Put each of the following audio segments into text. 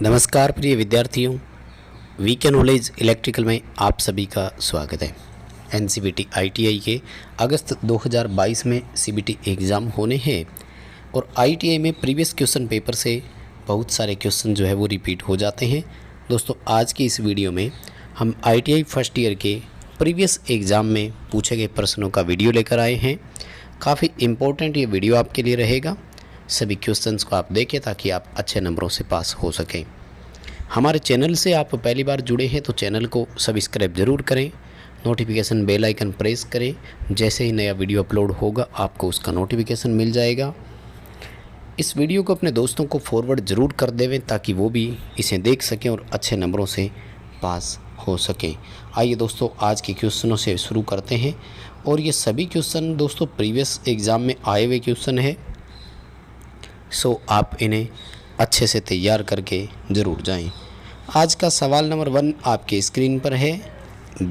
नमस्कार प्रिय विद्यार्थियों, वीके नॉलेज इलेक्ट्रिकल में आप सभी का स्वागत है। एनसीवीटी आईटीआई के अगस्त 2022 में सीबीटी एग्ज़ाम होने हैं और आईटीआई में प्रीवियस क्वेश्चन पेपर से बहुत सारे क्वेश्चन जो है वो रिपीट हो जाते हैं। दोस्तों, आज की इस वीडियो में हम आईटीआई फर्स्ट ईयर के प्रीवियस एग्ज़ाम में पूछे गए प्रश्नों का वीडियो लेकर आए हैं। काफ़ी इम्पोर्टेंट ये वीडियो आपके लिए रहेगा। सभी क्वेश्चंस को आप देखें ताकि आप अच्छे नंबरों से पास हो सकें। हमारे चैनल से आप पहली बार जुड़े हैं तो चैनल को सब्सक्राइब ज़रूर करें, नोटिफिकेशन बेल आइकन प्रेस करें। जैसे ही नया वीडियो अपलोड होगा आपको उसका नोटिफिकेशन मिल जाएगा। इस वीडियो को अपने दोस्तों को फॉरवर्ड ज़रूर कर देवें ताकि वो भी इसे देख सकें और अच्छे नंबरों से पास हो सकें। आइए दोस्तों, आज के क्वेश्चनों से शुरू करते हैं और ये सभी क्वेश्चन दोस्तों प्रीवियस एग्ज़ाम में आए हुए क्वेश्चन है। सो आप इन्हें अच्छे से तैयार करके ज़रूर जाएं। आज का सवाल नंबर 1 आपके स्क्रीन पर है।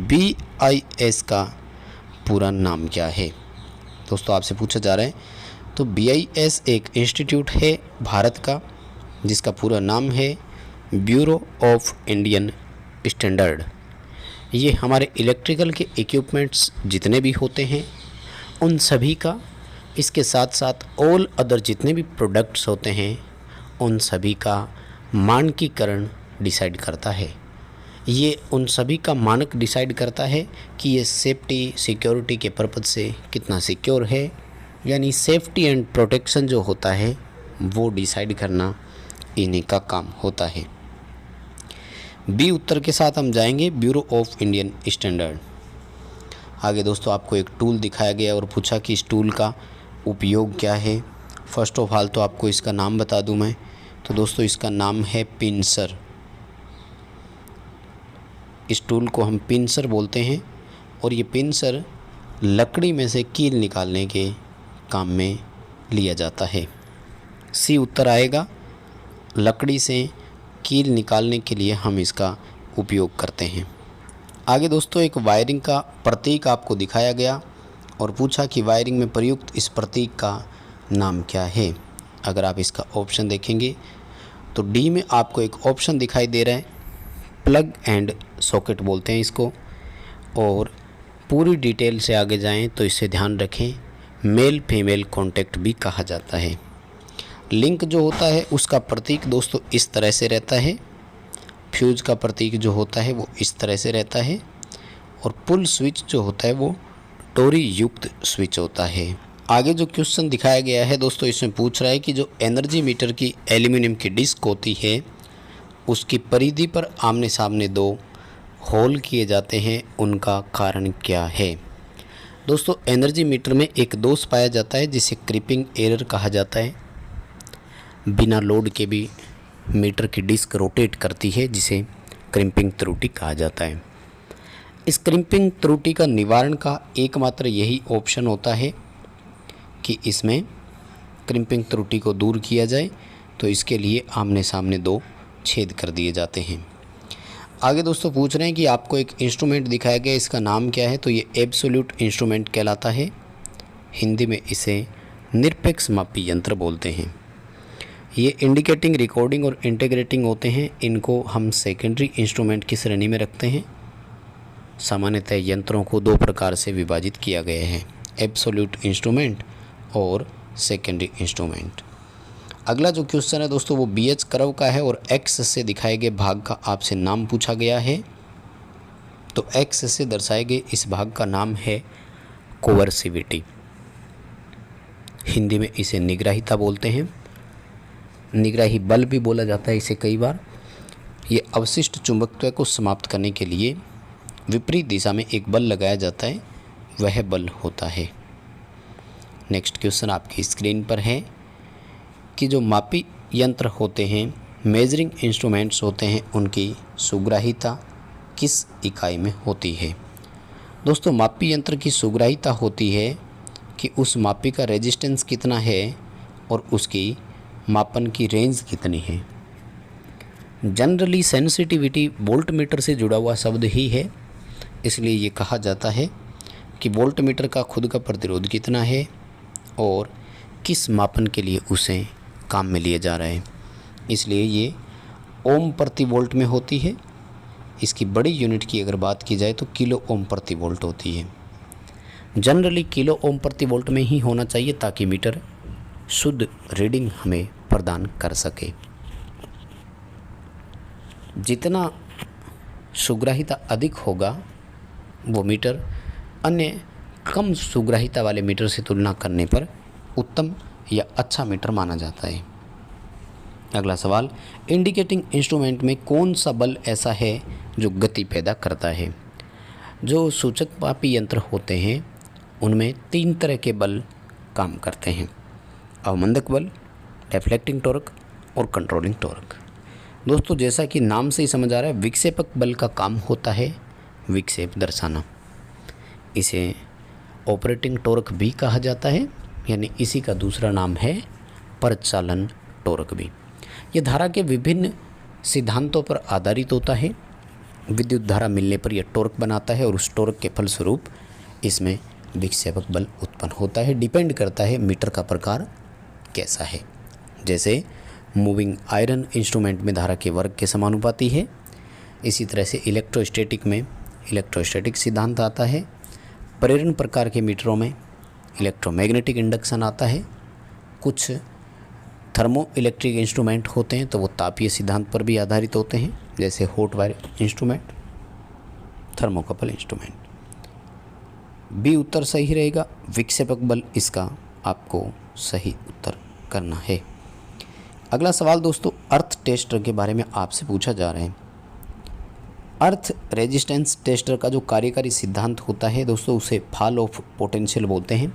BIS का पूरा नाम क्या है? दोस्तों आपसे पूछा जा रहा है। तो BIS एक इंस्टीट्यूट है भारत का जिसका पूरा नाम है ब्यूरो ऑफ इंडियन स्टैंडर्ड। ये हमारे इलेक्ट्रिकल के इक्विपमेंट्स जितने भी होते हैं उन सभी का, इसके साथ साथ ऑल अदर जितने भी प्रोडक्ट्स होते हैं उन सभी का मानकीकरण डिसाइड करता है। ये उन सभी का मानक डिसाइड करता है कि ये सेफ्टी सिक्योरिटी के पर्पज़ से कितना सिक्योर है, यानी सेफ्टी एंड प्रोटेक्शन जो होता है वो डिसाइड करना इन्हीं का काम होता है। बी उत्तर के साथ हम जाएंगे, ब्यूरो ऑफ इंडियन स्टैंडर्ड। आगे दोस्तों आपको एक टूल दिखाया गया और पूछा कि इस टूल का उपयोग क्या है। फर्स्ट ऑफ ऑल तो आपको इसका नाम बता दूं मैं, तो दोस्तों इसका नाम है पिंसर। इस टूल को हम पिंसर बोलते हैं और ये पिंसर लकड़ी में से कील निकालने के काम में लिया जाता है। सी उत्तर आएगा, लकड़ी से कील निकालने के लिए हम इसका उपयोग करते हैं। आगे दोस्तों एक वायरिंग का प्रतीक आपको दिखाया गया और पूछा कि वायरिंग में प्रयुक्त इस प्रतीक का नाम क्या है। अगर आप इसका ऑप्शन देखेंगे तो डी में आपको एक ऑप्शन दिखाई दे रहा है, प्लग एंड सॉकेट बोलते हैं इसको। और पूरी डिटेल से आगे जाएं तो इससे ध्यान रखें, मेल फीमेल कॉन्टैक्ट भी कहा जाता है। लिंक जो होता है उसका प्रतीक दोस्तों इस तरह से रहता है, फ्यूज का प्रतीक जो होता है वो इस तरह से रहता है और पुल स्विच जो होता है वो टोरी युक्त स्विच होता है। आगे जो क्वेश्चन दिखाया गया है दोस्तों, इसमें पूछ रहा है कि जो एनर्जी मीटर की एल्यूमिनियम की डिस्क होती है उसकी परिधि पर आमने सामने 2 होल किए जाते हैं, उनका कारण क्या है? दोस्तों एनर्जी मीटर में एक दोष पाया जाता है जिसे क्रीपिंग एरर कहा जाता है। बिना लोड के भी मीटर की डिस्क रोटेट करती है जिसे क्रिम्पिंग त्रुटि कहा जाता है। इस क्रिम्पिंग त्रुटि का निवारण का एकमात्र यही ऑप्शन होता है कि इसमें क्रिम्पिंग त्रुटि को दूर किया जाए, तो इसके लिए आमने सामने 2 छेद कर दिए जाते हैं। आगे दोस्तों पूछ रहे हैं कि आपको एक इंस्ट्रूमेंट दिखाया गया, इसका नाम क्या है? तो ये एब्सोल्यूट इंस्ट्रूमेंट कहलाता है। हिंदी में इसे निरपेक्ष मापी यंत्र बोलते हैं। ये इंडिकेटिंग, रिकॉर्डिंग और इंटीग्रेटिंग होते हैं। इनको हम सेकेंडरी इंस्ट्रूमेंट की श्रेणी में रखते हैं। सामान्यतः यंत्रों को 2 प्रकार से विभाजित किया गया है, एब्सोल्यूट इंस्ट्रूमेंट और सेकेंडरी इंस्ट्रूमेंट। अगला जो क्वेश्चन है दोस्तों वो BH कर्व का है और एक्स से दिखाए गए भाग का आपसे नाम पूछा गया है। तो एक्स से दर्शाए गए इस भाग का नाम है कोवर्सिविटी। हिंदी में इसे निग्राहिता बोलते हैं, निग्राही बल भी बोला जाता है इसे कई बार। ये अवशिष्ट चुंबकत्व को समाप्त करने के लिए विपरीत दिशा में एक बल लगाया जाता है, वह बल होता है। नेक्स्ट क्वेश्चन आपकी स्क्रीन पर है कि जो मापी यंत्र होते हैं, मेजरिंग इंस्ट्रूमेंट्स होते हैं, उनकी सुग्राहिता किस इकाई में होती है? दोस्तों मापी यंत्र की सुग्राहिता होती है कि उस मापी का रेजिस्टेंस कितना है और उसकी मापन की रेंज कितनी है। जनरली सेंसिटिविटी वोल्ट मीटर से जुड़ा हुआ शब्द ही है, इसलिए ये कहा जाता है कि वोल्ट मीटर का खुद का प्रतिरोध कितना है और किस मापन के लिए उसे काम में लिया जा रहा है। इसलिए ये ओम प्रति वोल्ट में होती है। इसकी बड़ी यूनिट की अगर बात की जाए तो किलो ओम प्रति वोल्ट होती है। जनरली किलो ओम प्रति वोल्ट में ही होना चाहिए ताकि मीटर शुद्ध रीडिंग हमें प्रदान कर सके। जितना सुग्राहिता अधिक होगा वो मीटर अन्य कम सुग्राहिता वाले मीटर से तुलना करने पर उत्तम या अच्छा मीटर माना जाता है। अगला सवाल, इंडिकेटिंग इंस्ट्रूमेंट में कौन सा बल ऐसा है जो गति पैदा करता है? जो सूचक मापी यंत्र होते हैं उनमें 3 तरह के बल काम करते हैं, अवमंदक बल, डेफ्लेक्टिंग टॉर्क और कंट्रोलिंग टॉर्क। दोस्तों जैसा कि नाम से ही समझ आ रहा है, विक्षेपक बल का काम होता है विक्षेप दर्शाना। इसे ऑपरेटिंग टॉर्क भी कहा जाता है, यानी इसी का दूसरा नाम है परिचालन टॉर्क भी। यह धारा के विभिन्न सिद्धांतों पर आधारित होता है। विद्युत धारा मिलने पर यह टॉर्क बनाता है और उस टॉर्क के फलस्वरूप इसमें विक्षेपक बल उत्पन्न होता है। डिपेंड करता है मीटर का प्रकार कैसा है। जैसे मूविंग आयरन इंस्ट्रूमेंट में धारा के वर्ग के समानुपाती है, इसी तरह से इलेक्ट्रोस्टैटिक में इलेक्ट्रोस्टैटिक सिद्धांत आता है। प्रेरण प्रकार के मीटरों में इलेक्ट्रोमैग्नेटिक इंडक्शन आता है। कुछ थर्मो इलेक्ट्रिक इंस्ट्रूमेंट होते हैं तो वो तापीय सिद्धांत पर भी आधारित होते हैं, जैसे hot wire instrument, thermocouple instrument. B उत्तर सही रहेगा, विक्षेपक बल इसका आपको सही उत्तर करना है। अगला सवाल दोस्तों, अर्थ टेस्टर के बारे में आपसे पूछा जा रहा है। अर्थ रेजिस्टेंस टेस्टर का जो कार्यकारी सिद्धांत होता है दोस्तों, उसे फॉल ऑफ पोटेंशियल बोलते हैं।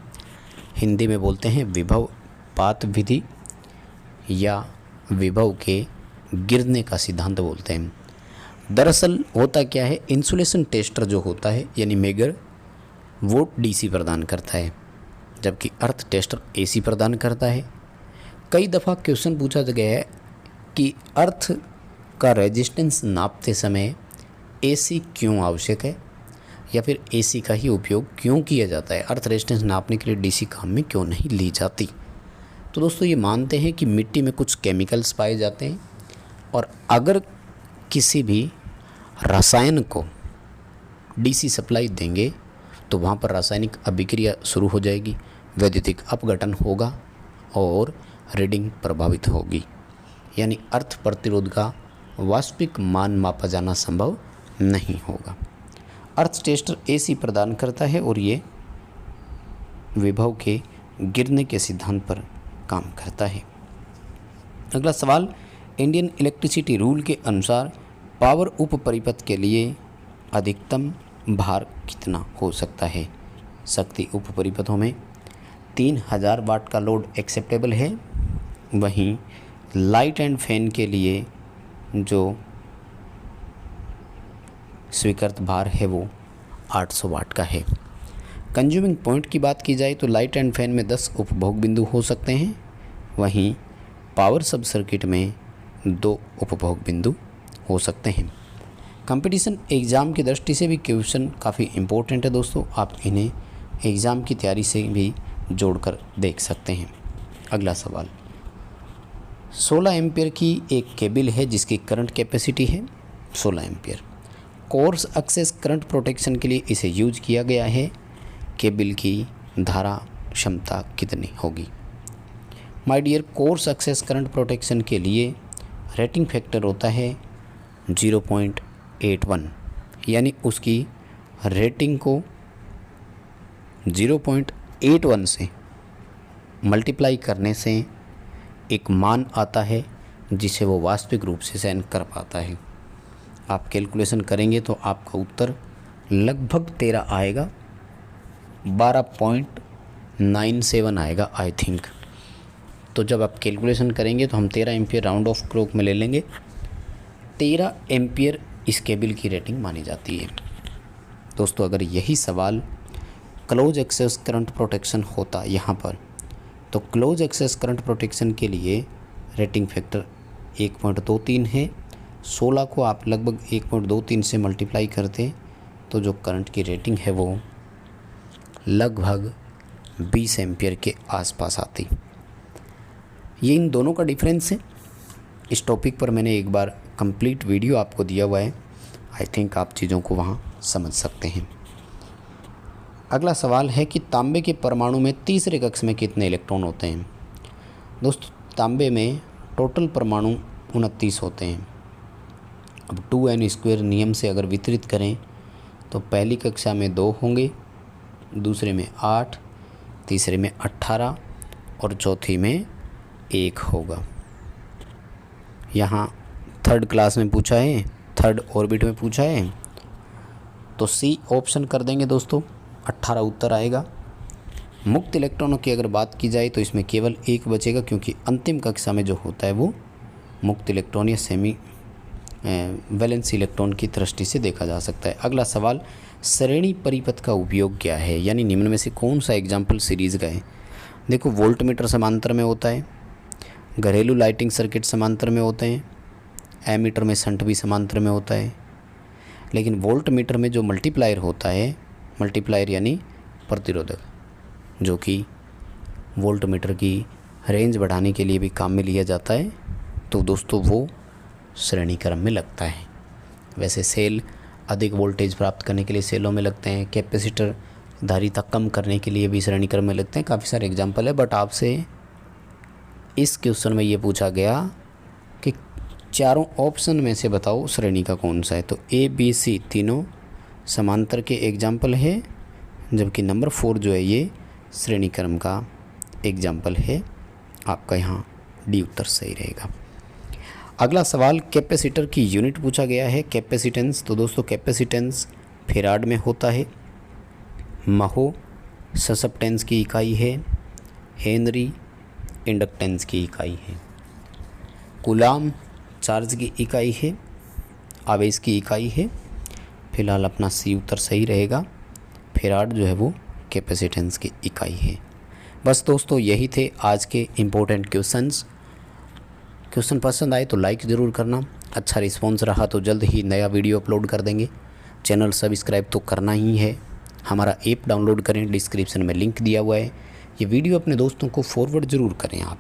हिंदी में बोलते हैं विभव पात विधि या विभव के गिरने का सिद्धांत बोलते हैं। दरअसल होता क्या है, इंसुलेशन टेस्टर जो होता है यानी मेगर, वो डीसी प्रदान करता है, जबकि अर्थ टेस्टर एसी प्रदान करता है। कई दफ़ा क्वेश्चन पूछा गया है कि अर्थ का रेजिस्टेंस नापते समय एसी क्यों आवश्यक है, या फिर एसी का ही उपयोग क्यों किया जाता है, अर्थ रेजिस्टेंस नापने के लिए डीसी काम में क्यों नहीं ली जाती। तो दोस्तों ये मानते हैं कि मिट्टी में कुछ केमिकल्स पाए जाते हैं और अगर किसी भी रसायन को डीसी सप्लाई देंगे तो वहाँ पर रासायनिक अभिक्रिया शुरू हो जाएगी, वैद्युतिक अपघटन होगा और रीडिंग प्रभावित होगी, यानी अर्थ प्रतिरोध का वास्तविक मान मापा जाना संभव नहीं होगा। अर्थ टेस्टर एसी प्रदान करता है और ये विभव के गिरने के सिद्धांत पर काम करता है। अगला सवाल, इंडियन इलेक्ट्रिसिटी रूल के अनुसार पावर उप परिपथ के लिए अधिकतम भार कितना हो सकता है? शक्ति उप परिपथों में 3000 वाट का लोड एक्सेप्टेबल है, वहीं लाइट एंड फैन के लिए जो स्वीकृत भार है वो 800 वाट का है। कंज्यूमिंग पॉइंट की बात की जाए तो लाइट एंड फैन में 10 उपभोग बिंदु हो सकते हैं, वहीं पावर सब सर्किट में 2 उपभोग बिंदु हो सकते हैं। कंपटीशन एग्ज़ाम की दृष्टि से भी क्वेश्चन काफ़ी इम्पोर्टेंट है दोस्तों, आप इन्हें एग्ज़ाम की तैयारी से भी जोड़कर देख सकते हैं। अगला सवाल, 16 एम्पियर की एक केबल है जिसकी करंट कैपेसिटी है 16 ampere. Coarse excess current protection के लिए इसे यूज किया गया है। केबल की धारा क्षमता कितनी होगी? My dear, coarse excess current protection के लिए रेटिंग फैक्टर होता है 0.81, यानी उसकी रेटिंग को 0.81 से मल्टीप्लाई करने से एक मान आता है जिसे वो वास्तविक रूप से सहन कर पाता है। आप कैलकुलेशन करेंगे तो आपका उत्तर लगभग 13 आएगा, 12.97 आएगा आई थिंक। तो जब आप कैलकुलेशन करेंगे तो हम 13 एम्पियर राउंड ऑफ क्लॉक में ले लेंगे। 13 एम्पियर इस केबल की रेटिंग मानी जाती है। दोस्तों अगर यही सवाल क्लोज एक्सेस करंट प्रोटेक्शन होता यहाँ पर, तो क्लोज एक्सेस करंट प्रोटेक्शन के लिए रेटिंग फैक्टर 1.23 है। 16 को आप लगभग 1.23 से मल्टीप्लाई करते तो जो करंट की रेटिंग है वो लगभग 20 एम्पियर के आसपास आती। ये इन दोनों का डिफरेंस है। इस टॉपिक पर मैंने एक बार कंप्लीट वीडियो आपको दिया हुआ है, आई थिंक आप चीज़ों को वहाँ समझ सकते हैं। अगला सवाल है कि तांबे के परमाणु में तीसरे कक्ष में कितने इलेक्ट्रॉन होते हैं। दोस्तों, तांबे में टोटल परमाणु 29 होते हैं। अब 2n² नियम से अगर वितरित करें तो पहली कक्षा में 2 होंगे, दूसरे में 8, तीसरे में 18 और चौथी में 1 होगा। यहाँ थर्ड क्लास में पूछा है, थर्ड ऑर्बिट में पूछा है, तो सी ऑप्शन कर देंगे दोस्तों, 18 उत्तर आएगा। मुक्त इलेक्ट्रॉनों की अगर बात की जाए तो इसमें केवल 1 बचेगा, क्योंकि अंतिम कक्षा में जो होता है वो मुक्त इलेक्ट्रॉन या सेमी वैलेंस इलेक्ट्रॉन की दृष्टि से देखा जा सकता है। अगला सवाल, श्रेणी परिपथ का उपयोग क्या है, यानी निम्न में से कौन सा एग्जाम्पल सीरीज़ का है। देखो, वोल्टमीटर समांतर में होता है, घरेलू लाइटिंग सर्किट समांतर में होते हैं, एमीटर में शंट भी समांतर में होता है। लेकिन वोल्टमीटर में जो मल्टीप्लायर होता है, मल्टीप्लायर यानी प्रतिरोधक, जो कि वोल्टमीटर की रेंज बढ़ाने के लिए भी काम में लिया जाता है, तो दोस्तों वो श्रेणी क्रम में लगता है। वैसे सेल अधिक वोल्टेज प्राप्त करने के लिए सेलों में लगते हैं, कैपेसिटर धारिता कम करने के लिए भी श्रेणी क्रम में लगते हैं। काफ़ी सारे एग्जाम्पल है, बट आपसे इस क्वेश्चन में ये पूछा गया कि चारों ऑप्शन में से बताओ श्रेणी का कौन सा है। तो ए बी सी तीनों समांतर के एग्जाम्पल है, जबकि नंबर 4 जो है ये श्रेणी क्रम का एग्जाम्पल है। आपका यहाँ डी उत्तर सही रहेगा। अगला सवाल, कैपेसिटर की यूनिट पूछा गया है, कैपेसिटेंस। तो दोस्तों, कैपेसिटेंस फेराड में होता है, महो ससेप्टेंस की इकाई है, हेनरी इंडक्टेंस की इकाई है, कूलाम चार्ज की इकाई है, आवेश की इकाई है। फिलहाल अपना सी उत्तर सही रहेगा, फेराड जो है वो कैपेसिटेंस की इकाई है। बस दोस्तों, यही थे आज के इम्पोर्टेंट क्वेश्चंस। क्वेश्चन पसंद आए तो लाइक ज़रूर करना, अच्छा रिस्पॉन्स रहा तो जल्द ही नया वीडियो अपलोड कर देंगे। चैनल सब्सक्राइब तो करना ही है, हमारा ऐप डाउनलोड करें, डिस्क्रिप्शन में लिंक दिया हुआ है। ये वीडियो अपने दोस्तों को फॉरवर्ड ज़रूर करें आप।